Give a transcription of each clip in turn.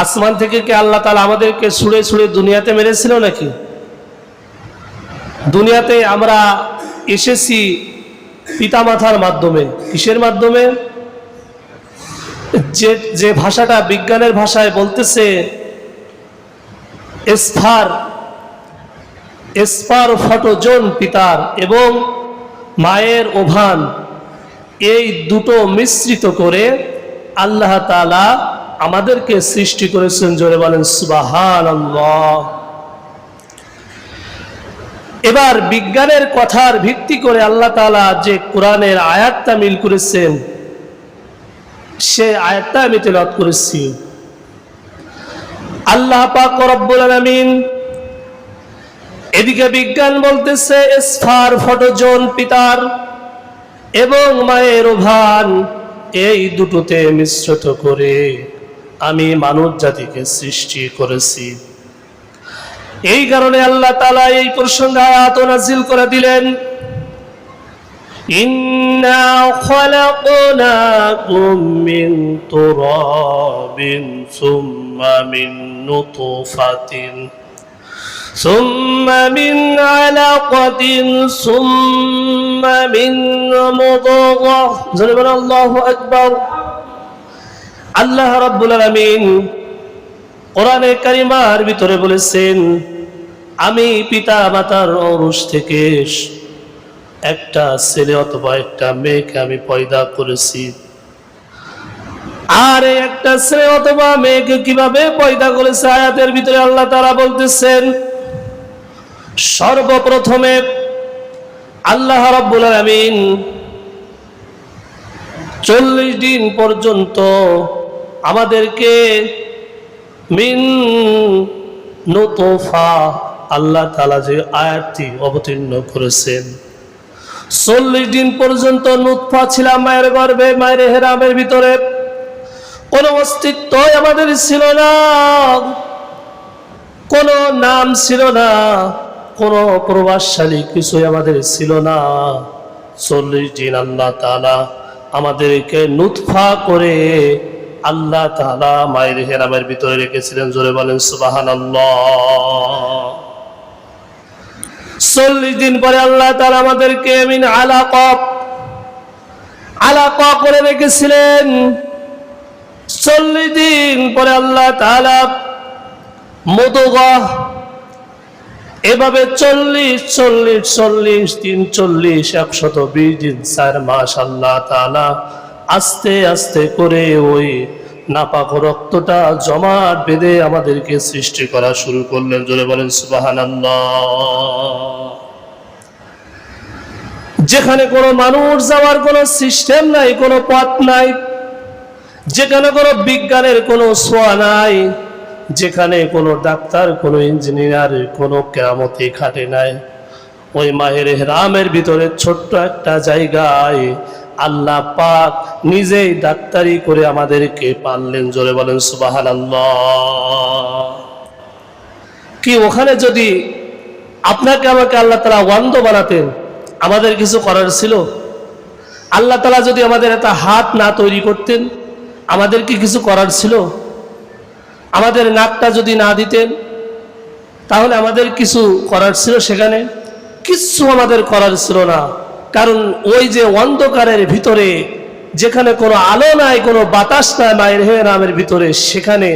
আসমান থেকে কি আল্লাহ তাআলা আমাদেরকে ছুঁড়ে ছুঁড়ে দুনিয়াতে মেরেছিল নাকি? দুনিয়াতে আমরা এসেছি পিতামাতার মাধ্যমে। কিসের মাধ্যমে? যে ভাষাটা বিজ্ঞানের ভাষায় বলতেছে স্পার ফটোজোন পিতার এবং মায়ের ওভান, এই দুটো মিশ্রিত করে আল্লাহ তাআলা আমাদেরকে সৃষ্টি করেছেন। জোরে বলেন সুবহানাল্লাহ। এবার বিজ্ঞানের কথার ভিত্তি করে আল্লাহ তাআলা যে কোরআনের আয়াতটা মিল করেছেন, সে আয়াতটা আমি তেলাওয়াত করেছি। আল্লাহ পাক রব্বুল আলামিন এদিকে বিজ্ঞান বলতেছে স্পার ফটোজোন পিতার এবং মায়ের ওভান, এই দুটোতে মিশ্রিত করে আমি মানব জাতিকে সৃষ্টি করেছি। এই কারণে আল্লাহ তাআলা এই প্রসঙ্গে আয়াত নাযিল করে দিলেন, ইন্না খালাকনাকুম মিন তুরাবিন সুম্মা মিন নুতফাতিন সুম্মা মিন আলাকাতিন সুম্মা মিন মুদগাহ। জোরে বলেন আল্লাহু আকবার। আল্লাহ রাব্বুল আলামিন কোরআনে কারিমার ভিতরে বলেছেন, আমি পিতা মাতার ঔরস থেকে একটা ছেলে অথবা একটা মেয়েকে আমি পয়দা করেছি। আর একটা ছেলে অথবা মেয়েকে কিভাবে পয়দা করেছে, আয়াতের ভিতরে আল্লাহ তাআলা বলতেছেন, সর্বপ্রথমে আল্লাহ রাব্বুল আলামিন 40 দিন পর্যন্ত আমাদেরকে মিন নুতফা, আল্লাহ তাআলা যে আয়াতটি অবতীর্ণ করেছেন, 40 দিন পর্যন্ত নুতফা ছিলাম মায়ের গর্ভে, মায়ের হেরামের ভিতরে। কোনো অস্তিত্ব আমাদের ছিল না, কোনো নাম ছিল না, কোনো প্রভাবশালী কিছুই আমাদের ছিল না। 40 দিন আল্লাহ তাআলা আমাদেরকে নুতফা করে আল্লাহ তাআলা মায়ের হেরামের ভিতরে রেখেছিলেন। জোরে বলেন সুবহানাল্লাহ। 40 দিন পরে আল্লাহ তাআলা আমাদেরকে মিন আলাকা করে রেখেছিলেন। 40 দিন পরে আল্লাহ তাআলা মুদগাহ, এভাবে 40 দিন 120 দিন 4 মাস আল্লাহ তাআলা আস্তে আস্তে করে ওই নাপাক রক্তটা জমাট বেঁধে আমাদেরকে সৃষ্টি করা শুরু করলেন। জোরে বলেন সুবহানাল্লাহ। যেখানে কোনো মানুষ যাওয়ার কোনো সিস্টেম নাই, কোনো পথ নাই, যেখানে কোনো বিজ্ঞানের কোনো ছোঁয়া নাই, যেখানে কোনো ডাক্তার, কোনো ইঞ্জিনিয়ার, কোনো কেরামতি খাটে নাই, ওই মায়ের হেরামের ভিতরে ছোট্ট একটা জায়গায় আল্লাহ পাক নিজেই ডাক্তারি করে আমাদেরকে পাললেন। জোরে বলেন সুবহানাল্লাহ। কি ওখানে যদি আপনাকে আমাকে আল্লাহ তাআলা ওয়ান্দ বানাতেন, আমাদের কিছু করার ছিল? আল্লাহ তাআলা যদি আমাদের একটা হাত না তৈরি করতেন, আমাদের কি কিছু করার ছিল? আমাদের নাকটা যদি না দিতেন, তাহলে আমাদের কিছু করার ছিল? সেখানে কিচ্ছু আমাদের করার ছিল না। কারণ ওই যে অন্ধকারের ভিতরে, যেখানে কোনো আলো নাই, কোনো বাতাস নাই মায়ের হেরামের ভিতরে, সেখানে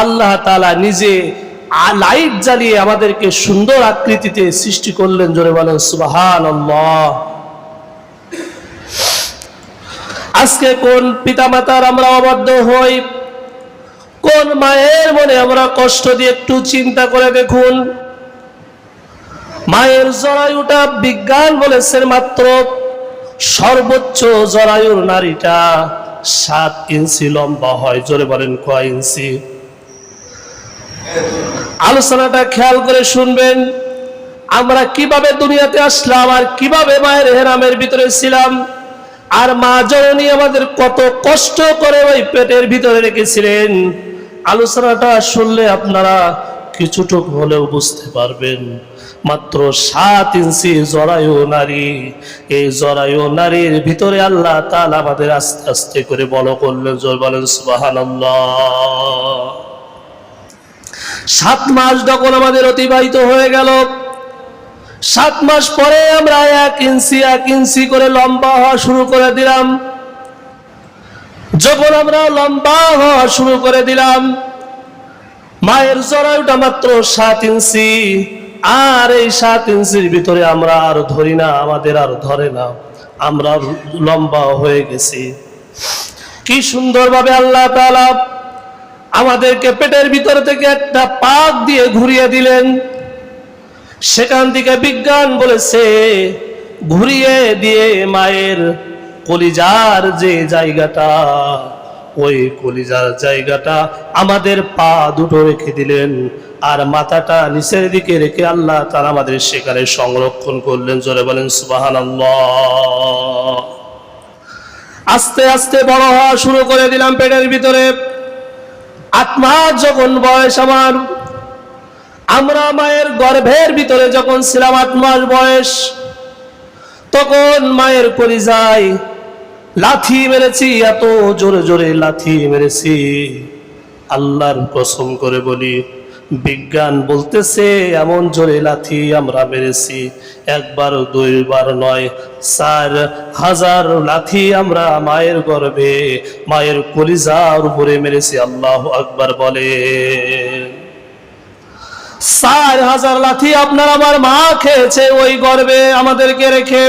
আল্লাহ তাআলা নিজে লাইট জ্বালিয়ে আমাদেরকে সুন্দর আকৃতিতে সৃষ্টি করলেন। জোরে বলেন সুবহানাল্লাহ। আজকে কোন পিতামাতার আমরা অবাধ্য হই, কোন মায়ের মনে আমরা কষ্ট দিয়ে একটু চিন্তা করে দেখুন। মায়ের জরায়ুটা বিজ্ঞান বলেছেন মাত্র সর্বোচ্চ জরায়ুর নারীটা 7 ইঞ্চি লম্বা হয়। জোরে বলেন কয় ইঞ্চি? আলোচনাটা খেয়াল করে শুনবেন। আমরা কিভাবে দুনিয়াতে আসলাম আর কিভাবে মায়ের হেরামের ভিতরে ছিলাম, আর মা জননী আমাদের কত কষ্ট করে ওই পেটের ভিতরে রেখেছিলেন, আলোচনাটা শুনলে আপনারা কিছুটুকু হলেও বুঝতে পারবেন। মাত্র 7 ইঞ্চি জরায়ু নারী, এই জরায়ু নারীর ভিতরে আল্লাহ তাআলা আমাদের আস্তে আস্তে করে বড় করলেন। জোরে বলেন সুবহানাল্লাহ। 7 মাস যখন আমাদের অতিবাহিত হয়ে গেল, 7 মাস পরে আমরা 1 ইঞ্চি করে লম্বা হওয়া শুরু করে দিলাম। যখন আমরা লম্বা হওয়া শুরু করে দিলাম, মায়ের জরায়ুটা মাত্র 7 ইঞ্চি, আর এই 7 ইঞ্চির ভিতরে আমরা আর ধরি না, আমাদের আর ধরে না, আমরা লম্বা হয়ে গেছি। কি সুন্দরভাবে আল্লাহ তাআলা আমাদেরকে পেটের ভিতর থেকে একটা পাক দিয়ে ঘুরিয়ে দিলেন। সেখান থেকে বিজ্ঞান বলেছে ঘুরিয়ে দিয়ে মায়ের কলিজার যে জায়গাটা, ওই কলিজার জায়গাটা আমাদের পা দুটো রেখে দিলেন, আর মাথাটা নিচের দিকে রেখে আল্লাহ তাআলা আমাদের সেখানে সংরক্ষণ করলেন। জোরে বলেন সুবহানাল্লাহ। আস্তে আস্তে বড় হওয়া শুরু করে দিলাম পেটের ভিতরে। 8 মাস যখন বয়স আমার, আমরা মায়ের গর্ভের ভিতরে যখন ছিলাম 8 মাস বয়স, তখন মায়ের কলিজায় লাথি মেরেছি, এত জোরে জোরে লাথি মেরেছি। আল্লাহর কসম করে বলি, বিজ্ঞান বলতেছে এমন জোরে লাথি আমরা মেরেছি, 1 বার 2 বার নয়, 4000 লাথি আমরা মায়ের গর্ভে, মায়ের কলিজার উপরে মেরেছি। আল্লাহু আকবার বলে। 4000 লাথি আপনার আমার মা খেয়েছে ওই গর্ভে আমাদেরকে রেখে।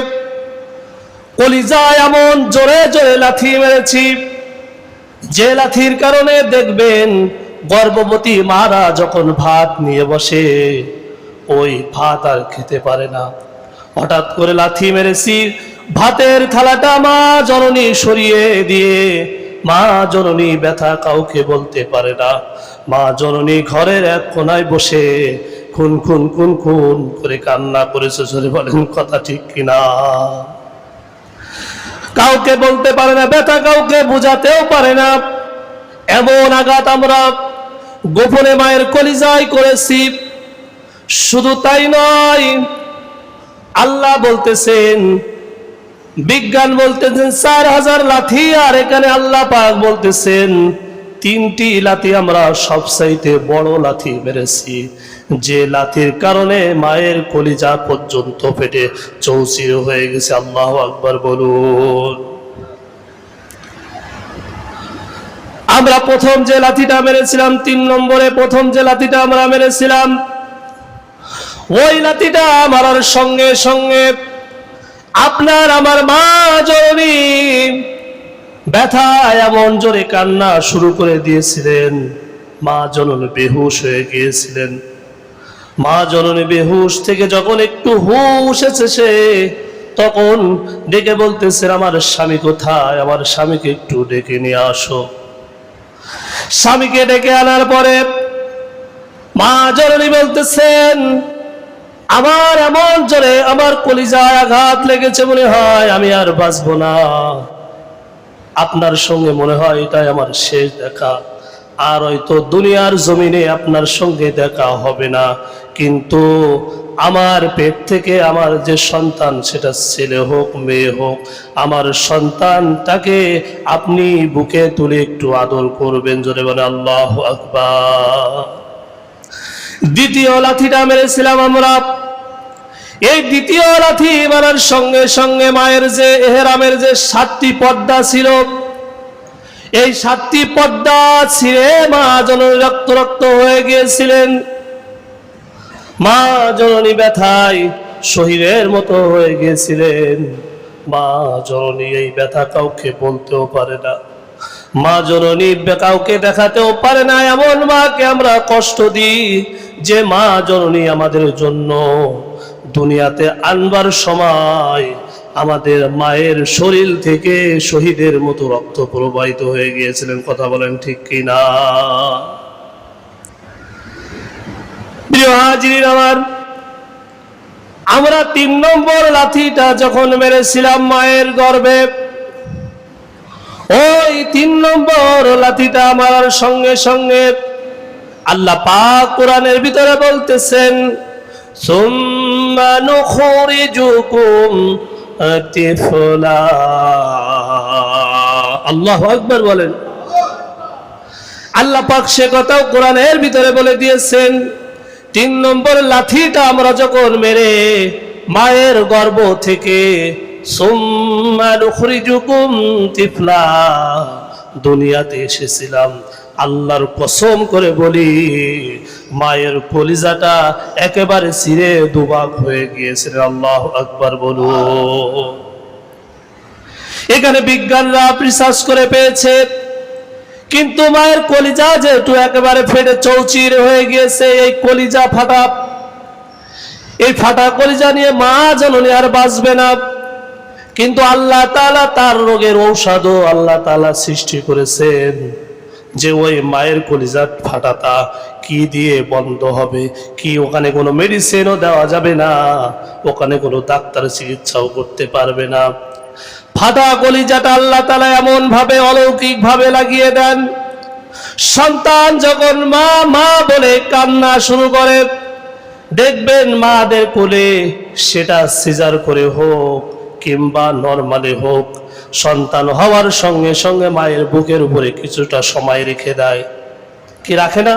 কলিজায় এমন জোরে জোরে লাথি মেরেছি, যে লাথির কারণে দেখবেন গর্ভবতী মারা যখন ভাত নিয়ে বসে, ওই ভাত আর খেতে পারে না। হঠাৎ করে লাথি মেরেছি, ভাতের থালাটা মা জননী সরিয়ে দিয়ে, মা জননী ব্যথা কাউকে বলতে পারে না। মা জননী ঘরের এক কোনায় বসে খুন খুন খুন খুন করে কান্না করেছে। জোরে বলেন কথা ঠিক কিনা? কাউকে বলতে পারে না, ব্যথা কাউকে বোঝাতেও পারে না। এমন আঘাত আমরা গোপনে মায়ের কলিজায় করেছি। শুধু তাই নয়, আল্লাহ বলতেছেন, বিজ্ঞান বলতেছেন 4000 লাথি, আর এখানে আল্লাহ পাক বলতেছেন 3টি লাথি আমরা সবচাইতে বড় লাথি মেরেছি, যে লাথির কারণে মায়ের কলিজা পর্যন্ত ফেটে চৌচির হয়ে গেছে। আল্লাহু আকবার বলুন। আমরা প্রথম যে লাথিটা মেরেছিলাম, 3 নম্বরে প্রথম যে লাথিটা আমরা মেরেছিলাম, ওই লাথিটা মারার সঙ্গে সঙ্গে আপনার আমার মা জননী ব্যথায় এমন জোরে কান্না শুরু করে দিয়েছিলেন, মা জননী বেহুশ হয়ে গিয়েছিলেন। মা জননী বেহুশ থেকে যখন একটু হুঁশ এসেছে, তখন ডেকে বলতেছেন, আমার স্বামী কোথায়? আমার স্বামীকে একটু ডেকে নিয়ে আসো। স্বামীকে ডেকে আনার পরে মা জননী বলতেছেন, আমার এমন জোরে আমার কলিজায় আঘাত লেগেছে, মনে হয় আমি আর বাঁচবো না। আপনার সঙ্গে মনে হয় এটাই আমার শেষ দেখা, আর হয়তো দুনিয়ার জমিনে আপনার সঙ্গে দেখা হবে না। কিন্তু আমার পেট থেকে আমার যে সন্তান, সেটা ছেলে হোক মেয়ে হোক, আমার সন্তানটাকে আপনি বুকে তুলে একটু আদর করবেন। জোরে বলে আল্লাহু আকবার। দ্বিতীয় লাথিটা মেরেছিলাম আমরা। এই দ্বিতীয় লাথি মারার সঙ্গে সঙ্গে মায়ের যে এহরামের যে 7টি পর্দা ছিল, এই 7টি পর্দা ছিঁড়ে মা জননী রক্ত রক্ত হয়ে গিয়েছিলেন। মা জননী ব্যথায় শহীদের মতো হয়ে গিয়েছিলেন। মা জননী এই ব্যথা কাউকে বলতেও পারে না, মা জননী কাউকে দেখাতেও পারে না। এমন মাকে আমরা কষ্ট দিই, যে মা জননী আমাদের জন্য দুনিয়াতে আনবার সময় আমাদের মায়ের শরীর থেকে শহীদের মতো রক্ত প্রবাহিত হয়ে গিয়েছিলেন। কথা বলেন ঠিক কিনা? প্রিয় হাজিরিন আমার, আমরা 3 নম্বর লাথিটা যখন মেরেছিলাম মায়ের গর্ভে, ওই 3 নম্বর লাথিটা মারার সঙ্গে সঙ্গে আল্লাহ পাক কোরআনের ভিতরে বলতেছেন, সুম্মা নুখরিজুকুম তিফলা। আল্লাহু আকবার বলেন। আল্লাহ পাক সে কথাও কোরআনের ভিতরে বলে দিয়েছেন। 3 নম্বর লাঠিটা আমরা যখন মেরে মায়ের গর্ভ থেকে সুম্মা নুখরিজুকুম তিফলা দুনিয়াতে এসেছিলাম, আল্লাহর কসম করে বলি মায়ের কলিজাটা একেবারে ছিঁড়ে দুভাগ হয়ে গিয়েছিল। আল্লাহু আকবার বলুন। এখানে বিজ্ঞানরা রিসার্চ করে পেয়েছে, কিন্তু মায়ের কলিজা যেহেতু একেবারে ফেটে চৌচির হয়ে গিয়েছে, এই কলিজা ফাটা, এই ফাটা কলিজা নিয়ে মা জননী আর বাঁচবে না। কিন্তু আল্লাহ তাআলা তার রোগের ঔষধও আল্লাহ তাআলা সৃষ্টি করেছেন, যে ওই মায়ের কলিজা ফাটাটা কি দিয়ে বন্ধ হবে, কি ওখানে কোনো মেডিসিনও দেওয়া যাবে না, ওখানে কোনো ডাক্তার চিকিৎসাও করতে পারবে না। ফাটা কলিজাটা আল্লাহ তাআলা এমন ভাবে অলৌকিক ভাবে লাগিয়ে দেন, সন্তান যখন মা মা বলে কান্না শুরু করে, দেখবেন মাদের কোলে সেটা সিজার করে হোক কিংবা নরমালে হোক, সন্তান হওয়ার সঙ্গে সঙ্গে মায়ের বুকের উপরে কিছুটা সময় রেখে দেয়। কি রাখে না?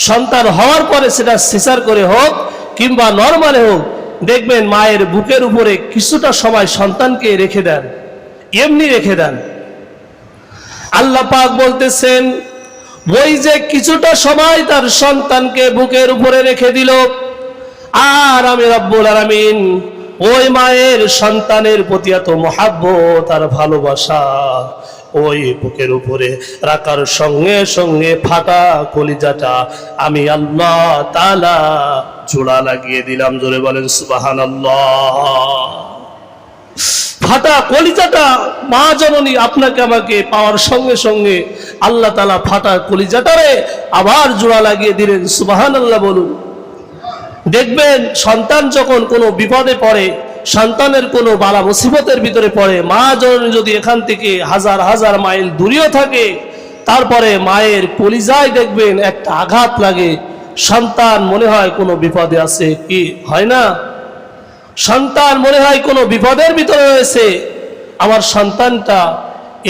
সন্তান হওয়ার পরে সেটা সিজার করে হোক কিংবা নরমালে হোক, দেখবেন মায়ের বুকের উপরে কিছুটা সময় সন্তানকে রেখে দেন, এমনি রেখে দেন। আল্লাহ পাক বলতেছেন, ওই যে কিছুটা সময় তার সন্তানকে বুকের উপরে রেখে দিল, আর আমি রব্বুল আলামিন ওই মায়ের সন্তানের প্রতি এত মহাব্বত আর ভালোবাসা ওই বুকের উপরে রাখার সঙ্গে সঙ্গে ফাটা কলিজাটা আমি আল্লাহ তাআলা জোড়া লাগিয়ে দিলাম। জোরে বলেন সুবহানাল্লাহ। ফাটা কলিজাটা মা জননী আপনাকে আমাকে পাওয়ার সঙ্গে সঙ্গে আল্লাহ তাআলা ফাটা কলিজাটারে আবার জোড়া লাগিয়ে দিলেন। সুবহানাল্লাহ বলুন। দেখবেন সন্তান যখন কোনো বিপদে পড়ে, সন্তানের কোনো বালা মুসিবতের ভিতরে পড়ে, মা জননী যদি এখান থেকে হাজার হাজার মাইল দূরেও থাকে, তারপরে মায়ের কলিজায় দেখবেন একটা আঘাত লাগে, সন্তান মনে হয় কোনো বিপদে আছে। কি হয় না? সন্তান মনে হয় কোনো বিপদের ভিতরে রয়েছে। আমার সন্তানটা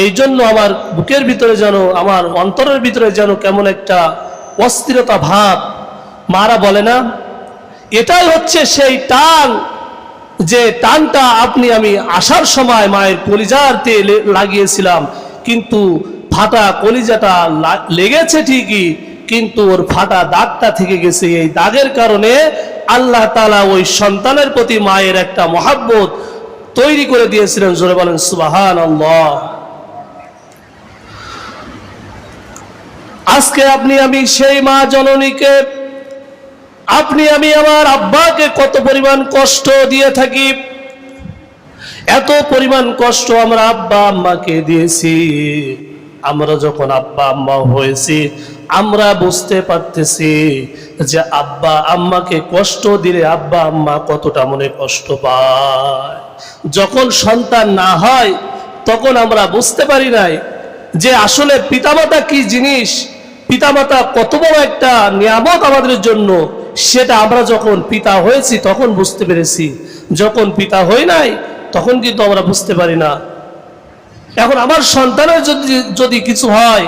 এই জন্য আমার বুকের ভিতরে যেন, আমার অন্তরের ভিতরে যেন কেমন একটা অস্থিরতা ভাব। মারা বলে না, এটাই হচ্ছে সেই টান, যে টানটা আপনি আমি আসার সময় মায়ের কলিজাতে লাগিয়েছিলাম, কিন্তু ফাটা কলিজাটা লেগেছে ঠিকই, কিন্তু ওর ফাটা দাগটা থেকে গেছে। এই দাগের কারণে আল্লাহ তাআলা ওই সন্তানের প্রতি মায়ের একটা মহাব্বত তৈরি করে দিয়েছিলেন। জোরে বলেন সুবহানাল্লাহ। আজকে আপনি আমি সেই মা জননীকে, আপনি আমি আমার আব্বাকে কত পরিমাণ কষ্ট দিয়ে থাকি। এত পরিমাণ কষ্ট আমরা আব্বা আম্মাকে দিয়েছি। আমরা যখন আব্বা আম্মা হয়েছি, আমরা বুঝতে পারতেছি যে আব্বা আম্মাকে কষ্ট দিলে আব্বা আম্মা কতটা মনে কষ্ট পায়। যখন সন্তান না হয় তখন আমরা বুঝতে পারি নাই যে আসলে পিতামাতা কি জিনিস, পিতামাতা কত বড় একটা নিয়ামত আমাদের জন্য। সেটা আমরা যখন পিতা হয়েছি তখন বুঝতে পেরেছি, যখন পিতা হই নাই তখন কিন্তু আমরা বুঝতে পারি না। এখন আমার সন্তানের যদি কিছু হয়,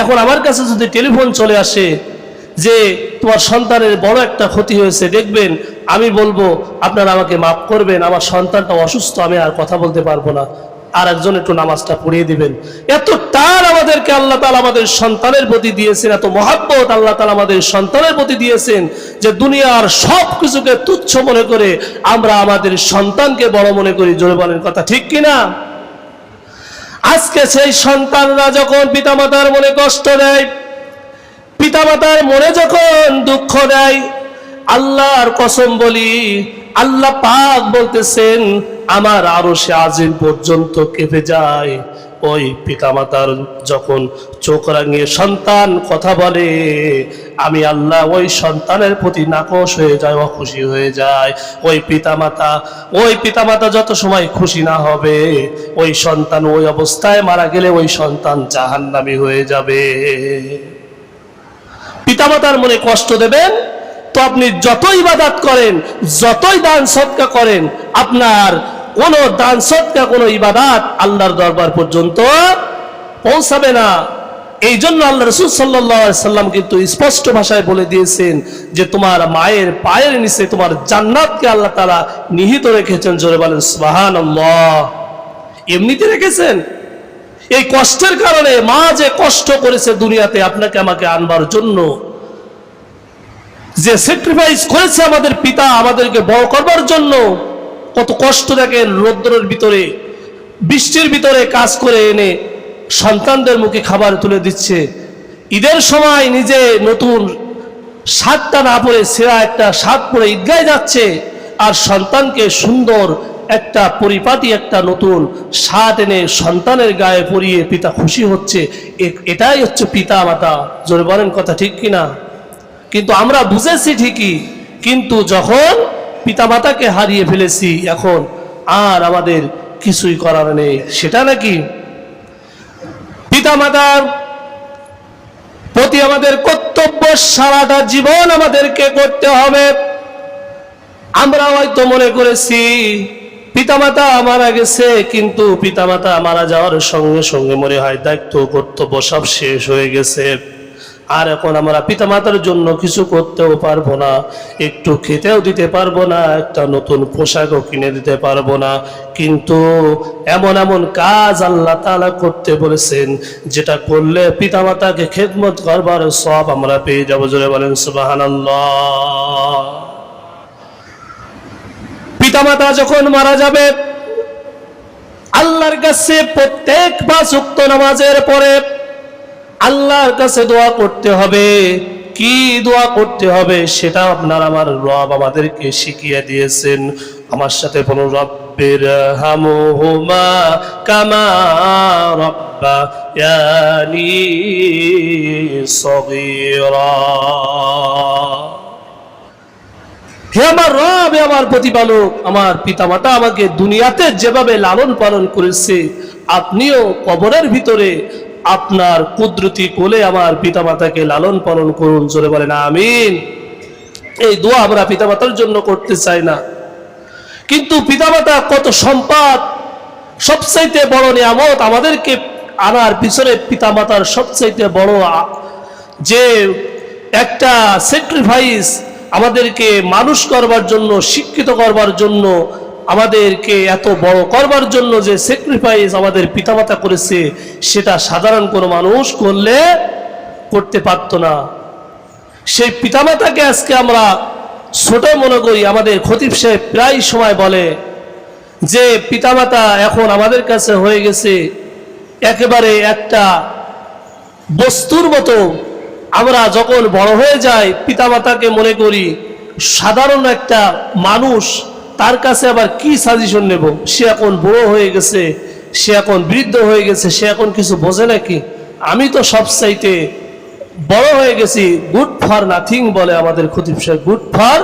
এখন আমার কাছে যদি টেলিফোন চলে আসে যে তোমার সন্তানের বড় একটা ক্ষতি হয়েছে, দেখবেন আমি বলবো আপনারা আমাকে মাফ করবেন, আমার সন্তানটা অসুস্থ, আমি আর কথা বলতে পারবো না, আর একজন একটু নামাজটা পড়িয়ে দিবেন। এত টান আমাদেরকে আল্লাহ তাআলা আমাদের সন্তানের প্রতি দিয়েছেন, এত মহাব্বত আল্লাহ তাআলা আমাদের সন্তানের প্রতি দিয়েছেন, যে দুনিয়ার সব কিছুকে তুচ্ছ মনে করে আমরা আমাদের সন্তানকে বড় মনে করি। জোরে বলেন কথা ঠিক কিনা? আজকে সেই সন্তানরা যখন পিতামাতার মনে কষ্ট দেয়, পিতামাতার মনে যখন দুঃখ দেয়, আল্লাহর কসম বলি, আল্লাহ পাক বলতেছেন আমার আরশে আজিম পর্যন্ত কেঁপে যায়। ওই পিতামাতার যখন চোখ রাঙিয়ে সন্তান কথা বলে, আমি আল্লাহ ওই সন্তানের প্রতি নাকশ হয়ে যায়, অখুশি হয়ে যায়। ওই পিতামাতা যত সময় খুশি না হবে, ওই সন্তান ওই অবস্থায় মারা গেলে ওই সন্তান জাহান্নামী হয়ে যাবে। পিতামাতার মনে কষ্ট দেবেন তো আপনি যতই ইবাদত করেন, যতই দান সদকা করেন, আপনার কোনো দান সদকা, কোনো ইবাদত আল্লাহর দরবার পর্যন্ত পৌঁছাবে না। এই জন্য আল্লাহ রাসূল সাল্লাল্লাহু আলাইহি সাল্লাম কিন্তু স্পষ্ট ভাষায় বলে দিয়েছেন যে তোমার মায়ের পায়ের নিচে তোমার জান্নাতকে আল্লাহ তাআলা নিহিত রেখেছেন। জোরে বলেন সুবহানাল্লাহ। এমনিতে রেখেছেন? এই কষ্টের কারণে মা যে কষ্ট করেছে দুনিয়াতে আপনাকে আমাকে আনবার জন্য, যে স্যাক্রিফাইস করেছে আমাদের পিতা আমাদেরকে বড় করবার জন্য, কত কষ্ট দেখেন, রৌদ্রের ভিতরে বৃষ্টির ভিতরে কাজ করে এনে সন্তানদের মুখে খাবার তুলে দিচ্ছে। ঈদের সময় নিজে নতুন শার্টটা না পরে ছেঁড়া একটা শার্ট পরে ঈদগায় যাচ্ছে, আর সন্তানকে সুন্দর একটা পরিপাটি একটা নতুন শার্ট এনে সন্তানের গায়ে পরিয়ে পিতা খুশি হচ্ছে। এটাই হচ্ছে পিতা মাতা। জোরে বলেন কথা ঠিক কিনা? কিন্তু আমরা বুঝেছি ঠিকই, কিন্তু যখন পিতা মাতাকে হারিয়ে ফেলেছি এখন আর আমাদের কিছুই করার নেই। সেটা নাকি পিতা মাতার প্রতি আমাদের কর্তব্য সারাটা জীবন আমাদেরকে করতে হবে। আমরা হয়তো মনে করেছি পিতামাতা মারা গেছে, কিন্তু পিতামাতা মারা যাওয়ার সঙ্গে সঙ্গে মনে হয় দায়িত্ব কর্তব্য সব শেষ হয়ে গেছে, আর এখন আমরা পিতামাতার জন্য কিছু করতেও পারবো না, একটু খেতেও দিতে পারবো না, একটা নতুন পোশাকও কিনে দিতে পারবো না। কিন্তু এমন এমন কাজ আল্লাহ তাআলা করতে বলেছেন যেটা করলে পিতামাতাকে খেদমত করবার সওয়াব আমরা পেয়ে যাবো। জোরে বলেন সুবহানাল্লাহ। পিতামাতা যখন মারা যাবে আল্লাহর কাছে প্রত্যেক ৫ ওয়াক্ত নামাজের পরে আল্লাহর কাছে দোয়া করতে হবে। কি দোয়া করতে হবে সেটা আপনার আমার রব আমাদেরকে শিখিয়ে দিয়েছেন। আমার সাথে বলুন, রব্বির হামহুমা কামা রাব্বায়ানি সগীরা। হে আমার রব, হে আমার প্রতিপালক, আমার পিতামাতা আমাকে দুনিয়াতে যেভাবে লালন পালন করেছে, আপনিও কবরের ভিতরে আপনার কুদরতি কোলে আমার পিতামাতাকে লালন পালন করুন। জোরে বলেন আমিন। এই দোয়া আমরা পিতামাতার জন্য করতে চাই না, কিন্তু পিতামাতা কত সম্পদ, সবচাইতে বড় নিয়ামত। আমাদেরকে আনার পিছনে পিতামাতার সবচাইতে বড় যে একটা স্যাক্রিফাইস, আমাদেরকে মানুষ করবার জন্য, শিক্ষিত করবার জন্য, আমাদেরকে এত বড় করবার জন্য যে স্যাক্রিফাইস আমাদের পিতামাতা করেছে, সেটা সাধারণ কোনো মানুষ করতে পারত না। সেই পিতামাতাকে আজকে আমরা ছোট মনে করি। আমাদের খতিব সাহেব প্রায় সময় বলে যে পিতামাতা এখন আমাদের কাছে হয়ে গেছে একেবারে একটা বস্তুর মতো। আমরা যখন বড় হয়ে যাই পিতামাতাকে মনে করি সাধারণ একটা মানুষ, তার কাছে আবার কি সাজেশন নেব? সে এখন বড় হয়ে গেছে, সে এখন বৃদ্ধ হয়ে গেছে, সে এখন কিছু বোঝে নাকি? আমি তো সবচাইতে বড় হয়ে গেছি, গুড ফর নাথিং বলে আমাদের খতিব সাহেব, গুড ফর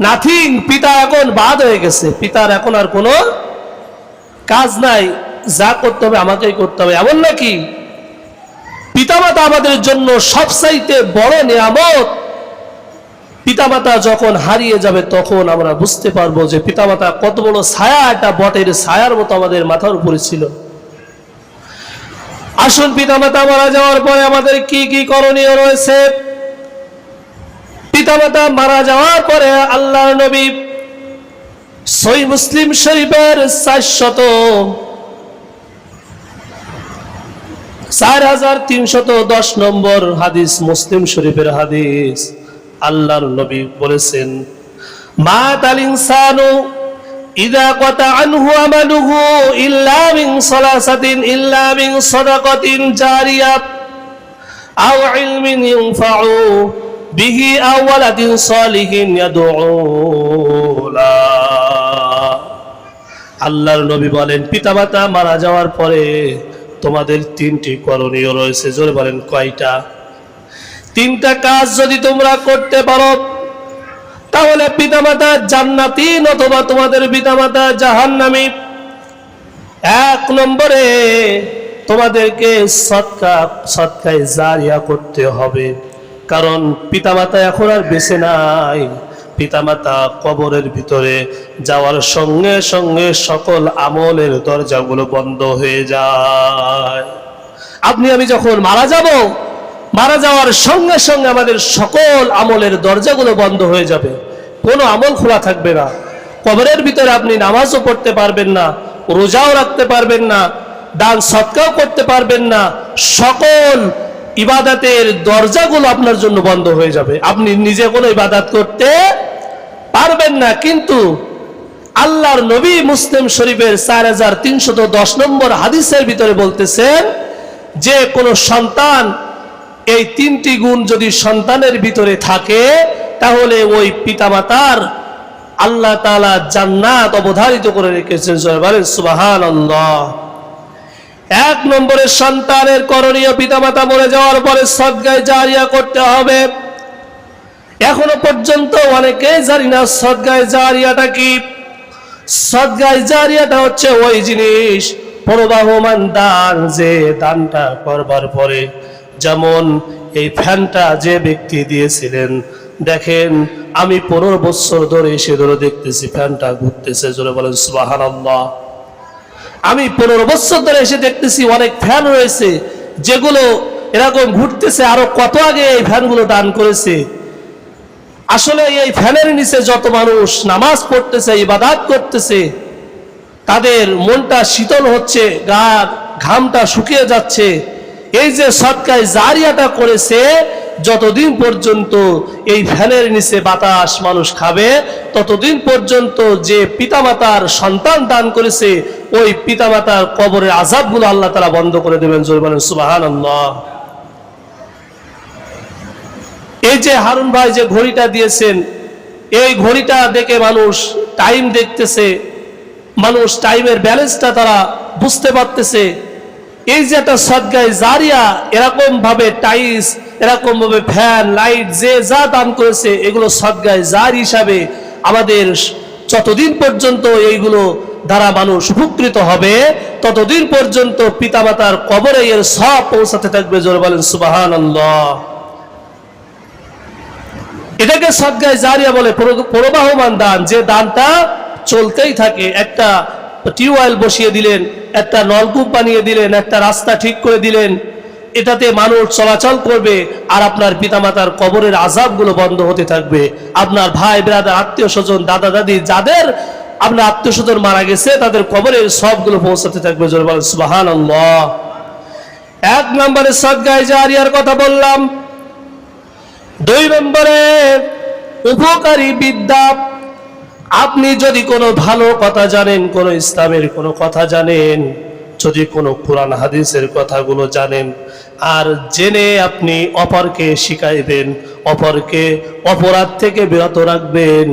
নাথিং। পিতা এখন বাদ হয়ে গেছে, পিতার এখন আর কোনো কাজ নাই, যা করতে হবে আমাকেই করতে হবে, এমন নাকি? পিতামাতা আমাদের জন্য সবচাইতে বড় নিয়ামত। পিতামাতা যখন হারিয়ে যাবে তখন আমরা বুঝতে পারবো যে পিতামাতা কত বড় ছায়া, একটা বটের ছায়ার মতো আমাদের মাথার উপরে ছিল। আসুন, পিতামাতা মারা যাওয়ার পরে আমাদের কি কি করণীয় রয়েছে। পিতামাতা মারা যাওয়ার পরে আল্লাহর নবী সহিহ মুসলিম শরীফের 4310 নম্বর হাদিস, মুসলিম শরীফের হাদিস, আল্লাহর নবী বলেছেন, মাতাল ইনসানু ইযা কাতা আনহু আমালুহু ইল্লা মিন সালাসাতিন ইল্লা মিন সাদাকাতিন জারিয়া আও ইলমিন ইনফাউ বিহি আও ওয়ালাদিন সালিহিন ইয়াদউ লা। আল্লাহর নবী বলেন, পিতামাতা মারা যাওয়ার পরে তোমাদের 3টি করণীয় রয়েছে। জোরে বলেন কয়টা? 3টা কাজ যদি তোমরা করতে পারো তাহলে পিতামাতা জান্নাতি, অথবা তোমাদের পিতামাতা জাহান্নামী। 1 নম্বরে তোমাদেরকে সদকায়ে জারিয়া করতে হবে, কারণ পিতামাতা এখন আর বেঁচে নাই। পিতামাতা কবরের ভিতরে যাওয়ার সঙ্গে সঙ্গে সকল আমলের দরজাগুলো বন্ধ হয়ে যায়। আপনি আমি যখন মারা যাব, মারা যাওয়ার সঙ্গে সঙ্গে আমাদের সকল আমলের দরজাগুলো বন্ধ হয়ে যাবে, কোনো আমল খোলা থাকবে না। কবরের ভিতরে আপনি নামাজও পড়তে পারবেন না, রোজাও রাখতে পারবেন না, দান সদকাও করতে পারবেন না, সকল ইবাদতের দরজাগুলো আপনার জন্য বন্ধ হয়ে যাবে, আপনি নিজে কোনো ইবাদত করতে পারবেন না। কিন্তু আল্লাহর নবী মুসলিম শরীফের 4310 নম্বর হাদিসের ভিতরে বলতেছেন যে কোন সন্তান এই তিনটি গুণ যদি সন্তানের ভিতরে থাকে তাহলে ওই পিতামাতার আল্লাহ তাআলা জান্নাত অবধারিত করে রেখেছেন। বলেন সুবহানাল্লাহ। 1 নম্বরে সন্তানের করণীয়, পিতামাতা মরে যাওয়ার পরে সদকায়ে জারিয়া করতে হবে। এখনো পর্যন্ত অনেকে জানি না সদকায়ে জারিয়াটা কি। সদকায়ে জারিয়াটা হচ্ছে ওই জিনিস, প্রবাহমান দান, যে দানটা করবার পরে, যেমন এই ফ্যানটা যে ব্যক্তি দিয়েছিলেন, দেখেন আমি 15 বছর ধরে এসে ধরে দেখতেছি ফ্যানটা ঘুরতেছে, জোরে বলেন সুবহানাল্লাহ। আমি 15 বছর ধরে এসে দেখতেছি অনেক ফ্যান রয়েছে যেগুলো এরকম ঘুরতেছে, আরো কত আগে এই ফ্যানগুলো দান করেছে। আসলে এই ফ্যানের নিচে যত মানুষ নামাজ পড়তেছে, ইবাদত করতেছে, তাদের মনটা শীতল হচ্ছে, গার ঘামটা শুকিয়ে যাচ্ছে। এই যে সদকায়ে জারিয়াটা করেছে, যতদিন পর্যন্ত এই ফ্যানের নিচে বাতাস মানুষ খাবে, ততদিন পর্যন্ত যে পিতামাতার সন্তান দান করেছে, ওই পিতামাতার কবরের আযাবগুলো আল্লাহ তাআলা বন্ধ করে দেবেন। জোরে বলেন সুবহানাল্লাহ। এই যে হারুন ভাই যে ঘড়িটা দিয়েছেন, এই ঘড়িটা দেখে মানুষ টাইম দেখতেছে, মানুষ টাইমের ব্যালেন্সটা তারা বুঝতে পারতেছে। এই যে একটা সদকায়ে জারিয়া, এরকম ভাবে টাইলস, এরকম ভাবে ফ্যান, লাইট, যে যা দান করেছে, এগুলো সদকায়ে জারি হিসাবে আমাদের যতদিন পর্যন্ত এইগুলো দ্বারা মানুষ উপকৃত হবে, ততদিন পর্যন্ত পিতামাতার কবরে এর সব পৌঁছাতে থাকবে। জোরে বলেন সুবহানাল্লাহ। এটাকে সদকায়ে জারিয়া বলে, প্রবাহমান দান, যে দানটা চলতেই থাকে। একটা টিউবওয়েল বসিয়ে দিলেন, একটা নলকূপ বানিয়ে দিলেন, একটা রাস্তা ঠিক করে দিলেন, এটাতে মানুষ চলাচল করবে, আর আপনার পিতামাতার কবরের আযাবগুলো বন্ধ হতে থাকবে। আপনার ভাই ব্রাদার, আত্মীয় স্বজন, দাদা দাদি, যাদের আপনার আত্মীয় স্বজন মারা গেছে, তাদের কবরের সবগুলো পৌঁছাতে থাকবে। জোরে বলেন সুবহানাল্লাহ। 1 নম্বরে সদকায়ে জারিয়ার কথা বললাম। 2 নম্বরে উপকারী বিদ্যা। আপনি যদি কোনো ভালো কথা জানেন, কোনো ইসলামের কোনো কথা জানেন, যদি কোনো কোরআন হাদিসের কথাগুলো জানেন, আর জেনে আপনি অপরকে শিখাইবেন, অপরকে অপরাধ থেকে বিরত রাখবেন,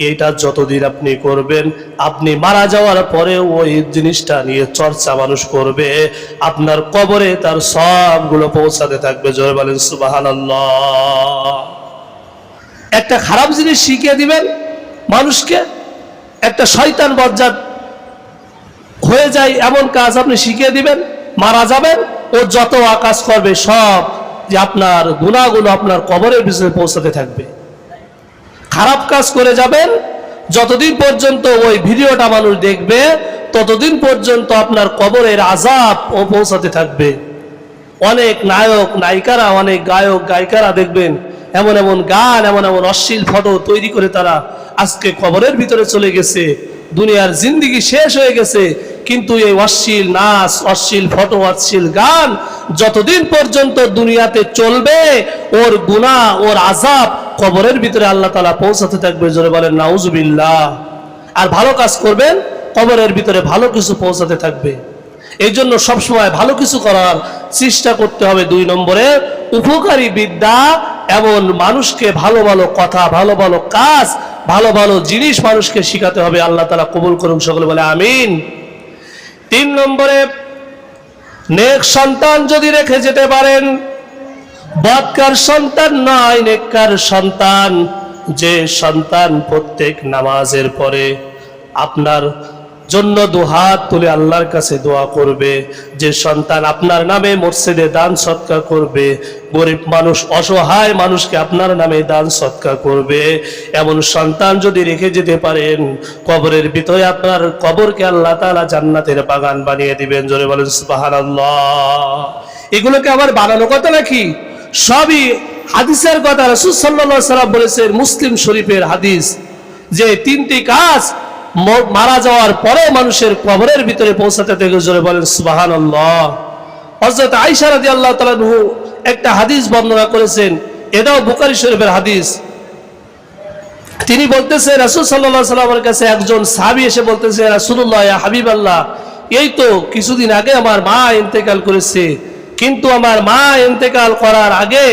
এটা যতদিন আপনি করবেন, আপনি মারা যাওয়ার পরে ওই জিনিসটা নিয়ে চর্চা মানুষ করবে, আপনার কবরে তার সবগুলো পৌঁছাতে থাকবে। জোরে বলেন সুবহানাল্লাহ। একটা খারাপ জিনিস শিখিয়ে দিবেন মানুষকে, একটা শয়তান বজ্জাত হয়ে যায় এমন কাজ আপনি শিখিয়ে দিবেন, মারা যাবেন, ও যত কাজ করবে সব যে আপনার গুনাহগুলো আপনার কবরের ভিতরে পৌঁছাতে থাকবে। খারাপ কাজ করে যাবেন, যতদিন পর্যন্ত ওই ভিডিওটা মানুষ দেখবে, ততদিন পর্যন্ত আপনার কবরের আযাব ও পৌঁছাতে থাকবে। অনেক নায়ক নায়িকারা, অনেক গায়ক গায়িকারা দেখবেন এমন এমন গান, এমন এমন অশ্লীল ফটো তৈরি করে তারা আজকে কবরের ভিতরে চলে গেছে, দুনিয়ার জিন্দেগি শেষ হয়ে গেছে। কিন্তু এই অশ্লীল নাচ, অশ্লীল ফটো, অশ্লীল গান যতদিন পর্যন্ত দুনিয়াতে চলবে, ওর গুনাহ, ওর আযাব কবরের ভিতরে আল্লাহ তাআলা পৌঁছাতে থাকবে। জোরে বলেন নাউজুবিল্লাহ। আর ভালো কাজ করবেন, কবরের ভিতরে ভালো কিছু পৌঁছাতে থাকবে। এই জন্য সবসময় ভালো কিছু করার চেষ্টা করতে হবে। 2 নম্বরে উপকারী বিদ্যা, এমন মানুষকে ভালো ভালো কথা, ভালো ভালো কাজ, ভালো ভালো জিনিস মানুষকে শিখাতে হবে। আল্লাহ তাআলা কবুল করুন, সকলে বলে আমিন। 3 নম্বরে নেক সন্তান যদি রেখে যেতে পারেন, বদকার সন্তান নয়, নেককার সন্তান, যে সন্তান প্রত্যেক নামাজের পরে আপনার জন্য দুহাত তুলে আল্লাহর কাছে দোয়া করবে, যে সন্তান আপনার নামে মসজিদে দান সদকা করবে, গরিব মানুষ, অসহায় মানুষকে আপনার নামে দান সদকা করবে, এমন সন্তান যদি রেখে যেতে পারেন, কবরের ভিতরে আপনার কবরকে আল্লাহ তাআলা জান্নাতের বাগান বানিয়ে দিবেন। জোরে বলেন সুবহানাল্লাহ। এগুলোকে আবার বানানো কথা নাকি? সবই হাদিসের কথা। রাসূল সাল্লাল্লাহু আলাইহি ওয়াসাল্লাম বলেছেন, মুসলিম শরীফের হাদিস, যে তিনটি কাজ মারা যাওয়ার পরে মানুষের কবরের ভিতরে পৌঁছাতে থেকে, জোরে বলেন সুবহানাল্লাহ। হযরত আয়েশা রাদিয়াল্লাহু তাআলা আনহু একটা হাদিস বর্ণনা করেছেন, এটাও বুখারী শরীফের হাদিস। তিনি বলতেছেন, রাসূল সাল্লাল্লাহু আলাইহি ওয়াসাল্লামের কাছে একজন সাহাবী এসে বলতেছে, রাসূলুল্লাহ, ইয়া হাবিবাল্লাহ, এই তো কিছুদিন আগে আমার মা ইন্তেকাল করেছে, কিন্তু আমার মা ইন্তেকাল করার আগে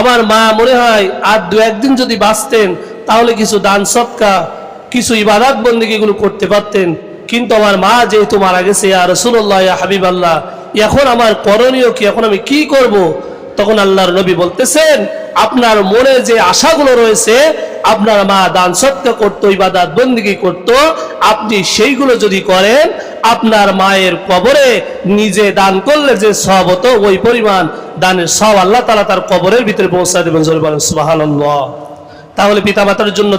আমার মা মনে হয় আর দু একদিন যদি বাঁচতেন তাহলে কিছু দান সদকা, কিছু ইবাদত বন্দেগী এগুলো করতে পারতেন, কিন্তু আমার মা যেহেতু মারা গেছে, ইয়া রাসূলুল্লাহ, ইয়া হাবিবাল্লাহ, এখন আমার করণীয় কি, এখন আমি কি করব? তখন আল্লাহর নবী বলতেছেন, আপনার মনে যে আশাগুলো রয়েছে, আপনার মা দান সদকা করতো, ইবাদত বন্দেগী করতো, আপনি সেইগুলো যদি করেন, আপনার মায়ের কবরে নিজে দান করলে যে সওয়াব হতো, ওই পরিমাণ দানের সওয়াব আল্লাহ তাআলা তার কবরের ভিতরে পৌঁছা দেবেন। জোরে বলেন সুবহানাল্লাহ। তাহলে পিতামাতার জন্য